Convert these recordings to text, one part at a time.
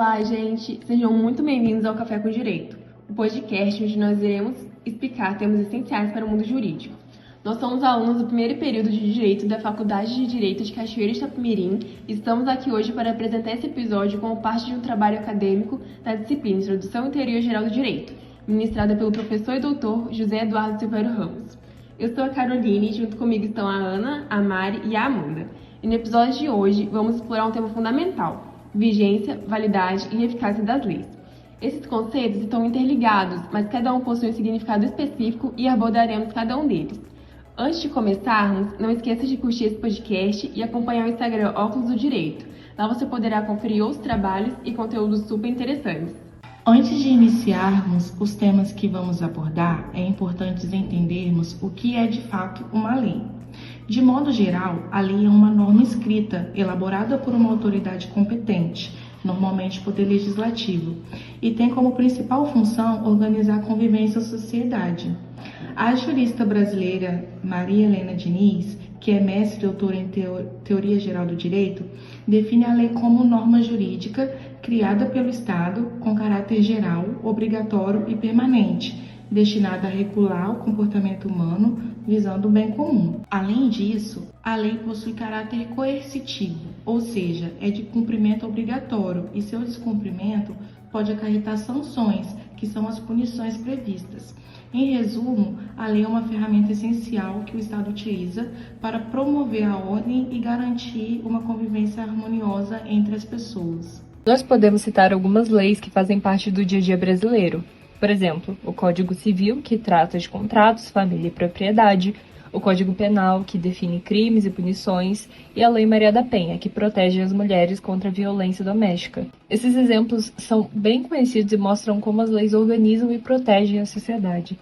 Olá, gente! Sejam muito bem-vindos ao Café com Direito, o podcast onde nós iremos explicar temas essenciais para o mundo jurídico. Nós somos alunos do primeiro período de Direito da Faculdade de Direito de Cachoeira de Itapemirim e estamos aqui hoje para apresentar esse episódio como parte de um trabalho acadêmico da disciplina Introdução e Teoria Geral do Direito, ministrada pelo professor e doutor José Eduardo Silveira Ramos. Eu sou a Caroline e junto comigo estão a Ana, a Mari e a Amanda. E no episódio de hoje vamos explorar um tema fundamental: vigência, validade e eficácia das leis. Esses conceitos estão interligados, mas cada um possui um significado específico e abordaremos cada um deles. Antes de começarmos, não esqueça de curtir esse podcast e acompanhar o Instagram Óculos do Direito. Lá você poderá conferir outros trabalhos e conteúdos super interessantes. Antes de iniciarmos os temas que vamos abordar, é importante entendermos o que é de fato uma lei. De modo geral, a lei é uma norma escrita, elaborada por uma autoridade competente, normalmente Poder Legislativo, e tem como principal função organizar a convivência da sociedade. A jurista brasileira Maria Helena Diniz, que é mestre e doutora em Teoria Geral do Direito, define a lei como norma jurídica criada pelo Estado com caráter geral, obrigatório e permanente, destinada a regular o comportamento humano visando o bem comum. Além disso, a lei possui caráter coercitivo, ou seja, é de cumprimento obrigatório e seu descumprimento pode acarretar sanções, que são as punições previstas. Em resumo, a lei é uma ferramenta essencial que o Estado utiliza para promover a ordem e garantir uma convivência harmoniosa entre as pessoas. Nós podemos citar algumas leis que fazem parte do dia a dia brasileiro. Por exemplo, o Código Civil, que trata de contratos, família e propriedade, o Código Penal, que define crimes e punições, e a Lei Maria da Penha, que protege as mulheres contra a violência doméstica. Esses exemplos são bem conhecidos e mostram como as leis organizam e protegem a sociedade.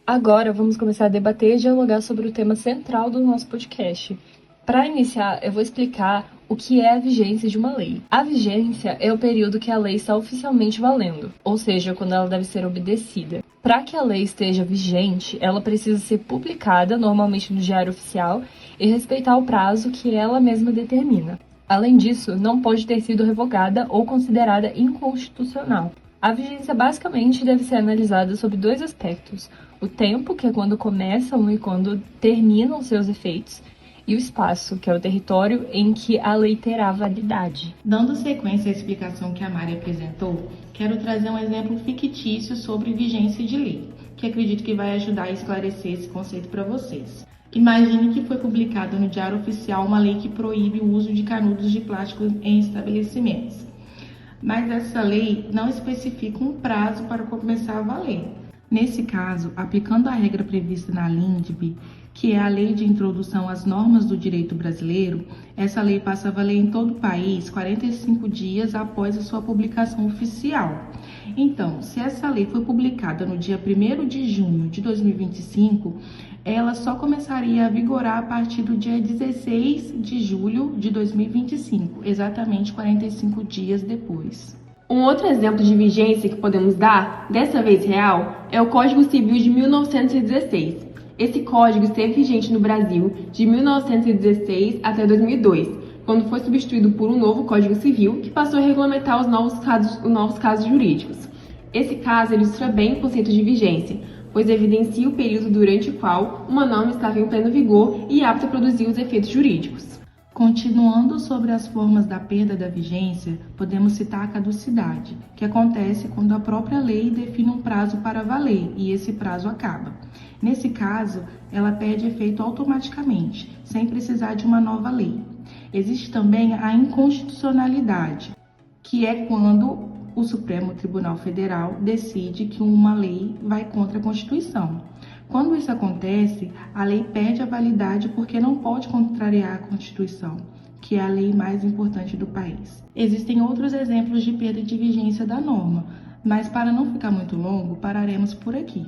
Agora vamos começar a debater e dialogar sobre o tema central do nosso podcast. Para iniciar, eu vou explicar o que é a vigência de uma lei. A vigência é o período que a lei está oficialmente valendo, ou seja, quando ela deve ser obedecida. Para que a lei esteja vigente, ela precisa ser publicada, normalmente no Diário Oficial, e respeitar o prazo que ela mesma determina. Além disso, não pode ter sido revogada ou considerada inconstitucional. A vigência basicamente deve ser analisada sob dois aspectos: o tempo, que é quando começam e quando terminam seus efeitos, e o espaço, que é o território em que a lei terá validade. Dando sequência à explicação que a Mari apresentou, quero trazer um exemplo fictício sobre vigência de lei, que acredito que vai ajudar a esclarecer esse conceito para vocês. Imagine que foi publicada no Diário Oficial uma lei que proíbe o uso de canudos de plástico em estabelecimentos. Mas essa lei não especifica um prazo para começar a valer. Nesse caso, aplicando a regra prevista na LINDB, que é a Lei de Introdução às Normas do Direito Brasileiro, essa lei passa a valer em todo o país 45 dias após a sua publicação oficial. Então, se essa lei foi publicada no dia 1º de junho de 2025, ela só começaria a vigorar a partir do dia 16 de julho de 2025, exatamente 45 dias depois. Um outro exemplo de vigência que podemos dar, dessa vez real, é o Código Civil de 1916. Esse código esteve vigente no Brasil de 1916 até 2002, quando foi substituído por um novo Código Civil que passou a regulamentar os novos casos jurídicos. Esse caso ilustra bem o conceito de vigência, pois evidencia o período durante o qual uma norma estava em pleno vigor e apta a produzir os efeitos jurídicos. Continuando sobre as formas da perda da vigência, podemos citar a caducidade, que acontece quando a própria lei define um prazo para valer e esse prazo acaba. Nesse caso, ela perde efeito automaticamente, sem precisar de uma nova lei. Existe também a inconstitucionalidade, que é quando o Supremo Tribunal Federal decide que uma lei vai contra a Constituição. Quando isso acontece, a lei perde a validade porque não pode contrariar a Constituição, que é a lei mais importante do país. Existem outros exemplos de perda de vigência da norma, mas para não ficar muito longo, pararemos por aqui.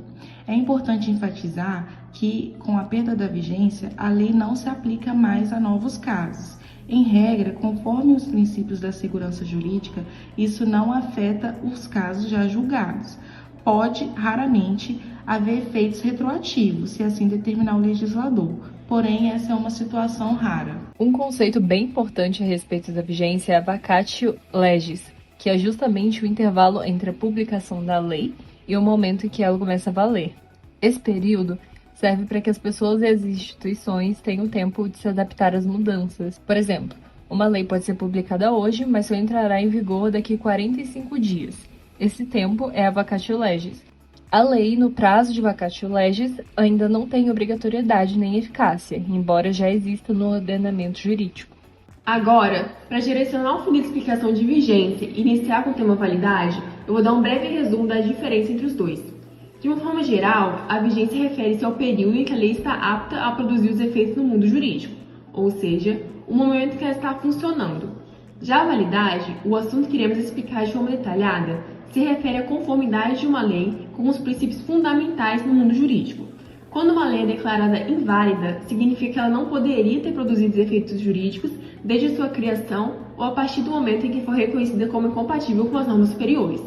É importante enfatizar que, com a perda da vigência, a lei não se aplica mais a novos casos. Em regra, conforme os princípios da segurança jurídica, isso não afeta os casos já julgados. Pode, raramente, haver efeitos retroativos, se assim determinar o legislador, porém essa é uma situação rara. Um conceito bem importante a respeito da vigência é a vacatio legis, que é justamente o intervalo entre a publicação da lei e o momento em que ela começa a valer. Esse período serve para que as pessoas e as instituições tenham tempo de se adaptar às mudanças. Por exemplo, uma lei pode ser publicada hoje, mas só entrará em vigor daqui a 45 dias. Esse tempo é a vacatio legis. A lei, no prazo de vacatio legis, ainda não tem obrigatoriedade nem eficácia, embora já exista no ordenamento jurídico. Agora, para direcionar o fim da explicação de vigência e iniciar com o tema validade, eu vou dar um breve resumo da diferença entre os dois. De uma forma geral, a vigência refere-se ao período em que a lei está apta a produzir os efeitos no mundo jurídico, ou seja, o momento em que ela está funcionando. Já a validade, o assunto que iremos explicar de forma detalhada, se refere à conformidade de uma lei com os princípios fundamentais no mundo jurídico. Quando uma lei é declarada inválida, significa que ela não poderia ter produzido efeitos jurídicos desde sua criação ou a partir do momento em que for reconhecida como incompatível com as normas superiores.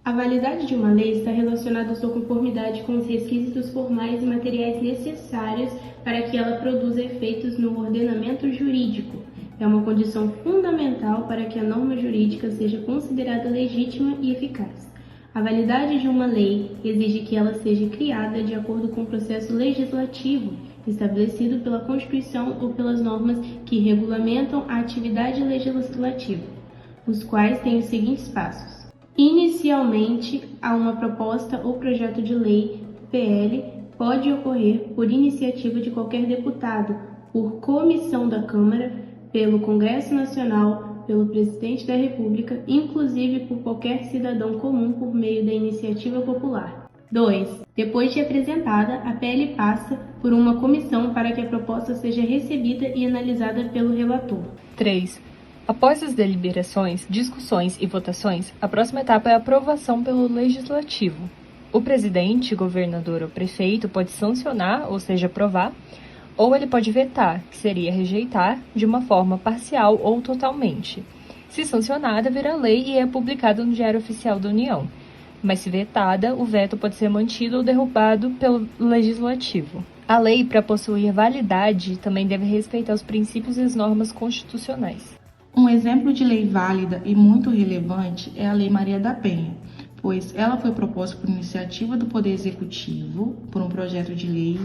A validade de uma lei está relacionada à sua conformidade com os requisitos formais e materiais necessários para que ela produza efeitos no ordenamento jurídico. É uma condição fundamental para que a norma jurídica seja considerada legítima e eficaz. A validade de uma lei exige que ela seja criada de acordo com o processo legislativo estabelecido pela Constituição ou pelas normas que regulamentam a atividade legislativa, os quais têm os seguintes passos. Inicialmente, há uma proposta ou projeto de lei, PL, pode ocorrer por iniciativa de qualquer deputado, por comissão da Câmara, pelo Congresso Nacional, pelo Presidente da República, inclusive por qualquer cidadão comum por meio da iniciativa popular. 2. Depois de apresentada, a PL passa por uma comissão para que a proposta seja recebida e analisada pelo relator. 3. Após as deliberações, discussões e votações, a próxima etapa é a aprovação pelo Legislativo. O presidente, governador ou prefeito pode sancionar, ou seja, aprovar, ou ele pode vetar, que seria rejeitar, de uma forma parcial ou totalmente. Se sancionada, vira lei e é publicada no Diário Oficial da União. Mas se vetada, o veto pode ser mantido ou derrubado pelo Legislativo. A lei, para possuir validade, também deve respeitar os princípios e as normas constitucionais. Um exemplo de lei válida e muito relevante é a Lei Maria da Penha, pois ela foi proposta por iniciativa do Poder Executivo, por um projeto de lei,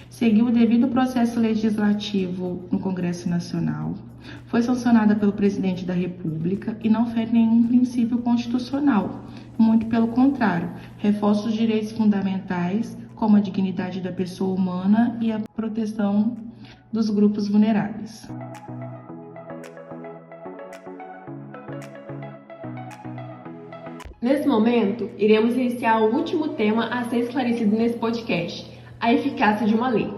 seguiu o devido processo legislativo no Congresso Nacional, foi sancionada pelo Presidente da República e não fere nenhum princípio constitucional, muito pelo contrário, reforça os direitos fundamentais, como a dignidade da pessoa humana e a proteção dos grupos vulneráveis. Nesse momento, iremos iniciar o último tema a ser esclarecido nesse podcast, a eficácia de uma lei.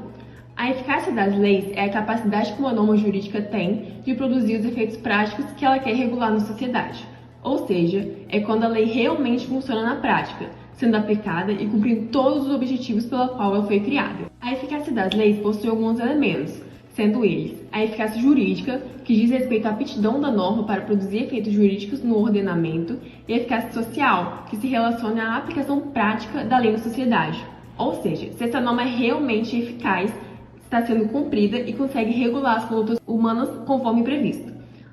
A eficácia das leis é a capacidade que uma norma jurídica tem de produzir os efeitos práticos que ela quer regular na sociedade. Ou seja, é quando a lei realmente funciona na prática, sendo aplicada e cumprindo todos os objetivos pela qual ela foi criada. A eficácia das leis possui alguns elementos, sendo eles a eficácia jurídica, que diz respeito à aptidão da norma para produzir efeitos jurídicos no ordenamento, e a eficácia social, que se relaciona à aplicação prática da lei na sociedade. Ou seja, se essa norma é realmente eficaz, está sendo cumprida e consegue regular as condutas humanas conforme previsto.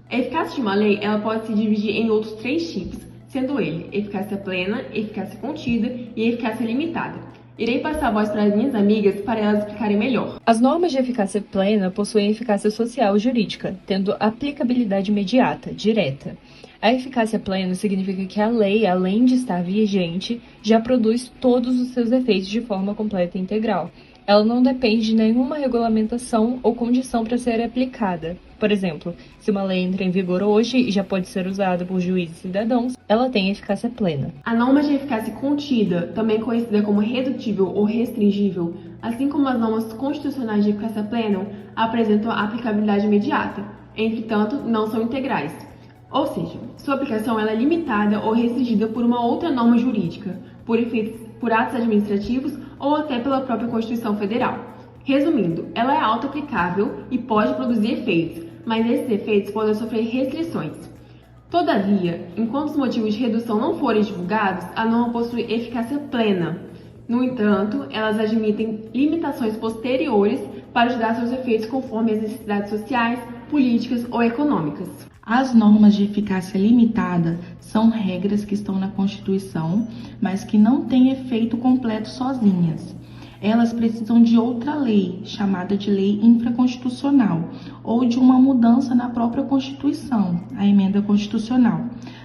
A eficácia de uma lei ela pode se dividir em outros 3 tipos, sendo ele eficácia plena, eficácia contida e eficácia limitada. Irei passar a voz para as minhas amigas para elas explicarem melhor. As normas de eficácia plena possuem eficácia social e jurídica, tendo aplicabilidade imediata, direta. A eficácia plena significa que a lei, além de estar vigente, já produz todos os seus efeitos de forma completa e integral. Ela não depende de nenhuma regulamentação ou condição para ser aplicada. Por exemplo, se uma lei entra em vigor hoje e já pode ser usada por juízes e cidadãos, ela tem eficácia plena. A norma de eficácia contida, também conhecida como redutível ou restringível, assim como as normas constitucionais de eficácia plena, apresentam a aplicabilidade imediata, entretanto, não são integrais. Ou seja, sua aplicação ela é limitada ou restringida por uma outra norma jurídica, por atos administrativos ou até pela própria Constituição Federal. Resumindo, ela é auto-aplicável e pode produzir efeitos, mas esses efeitos podem sofrer restrições. Todavia, enquanto os motivos de redução não forem divulgados, a norma possui eficácia plena. No entanto, elas admitem limitações posteriores para ajudar seus efeitos conforme as necessidades sociais, políticas ou econômicas. As normas de eficácia limitada são regras que estão na Constituição, mas que não têm efeito completo sozinhas. Elas precisam de outra lei, chamada de lei infraconstitucional, ou de uma mudança na própria Constituição, a emenda constitucional,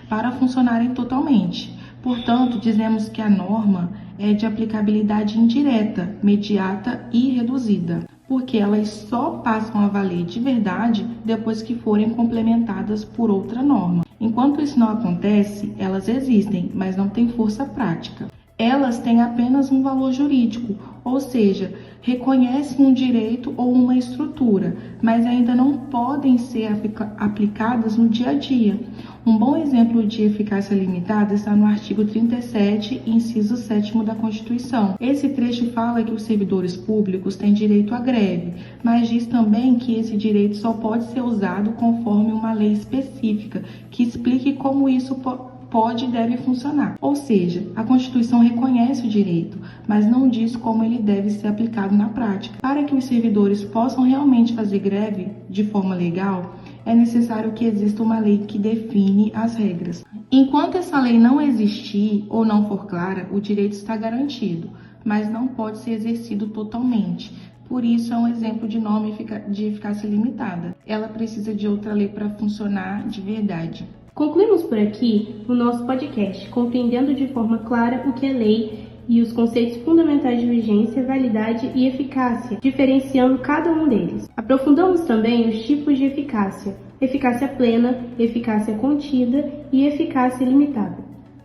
para funcionarem totalmente. Portanto, dizemos que a norma é de aplicabilidade indireta, imediata e reduzida, porque elas só passam a valer de verdade depois que forem complementadas por outra norma. Enquanto isso não acontece, elas existem, mas não têm força prática. Elas têm apenas um valor jurídico, ou seja, reconhecem um direito ou uma estrutura, mas ainda não podem ser aplicadas no dia a dia. Um bom exemplo de eficácia limitada está no artigo 37, inciso 7º da Constituição. Esse trecho fala que os servidores públicos têm direito à greve, mas diz também que esse direito só pode ser usado conforme uma lei específica, que explique como isso pode e deve funcionar. Ou seja, a Constituição reconhece o direito, mas não diz como ele deve ser aplicado na prática. Para que os servidores possam realmente fazer greve de forma legal, é necessário que exista uma lei que define as regras. Enquanto essa lei não existir ou não for clara, o direito está garantido, mas não pode ser exercido totalmente. Por isso, é um exemplo de norma de eficácia limitada. Ela precisa de outra lei para funcionar de verdade. Concluímos por aqui o nosso podcast, compreendendo de forma clara o que é lei e os conceitos fundamentais de vigência, validade e eficácia, diferenciando cada um deles. Aprofundamos também os tipos de eficácia: eficácia plena, eficácia contida e eficácia limitada.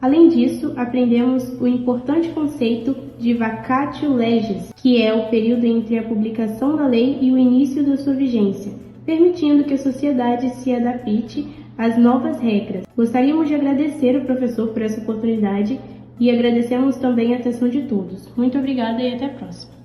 Além disso, aprendemos o importante conceito de vacatio legis, que é o período entre a publicação da lei e o início da sua vigência, permitindo que a sociedade se adapte às novas regras. Gostaríamos de agradecer ao professor por essa oportunidade e agradecemos também a atenção de todos. Muito obrigada e até a próxima.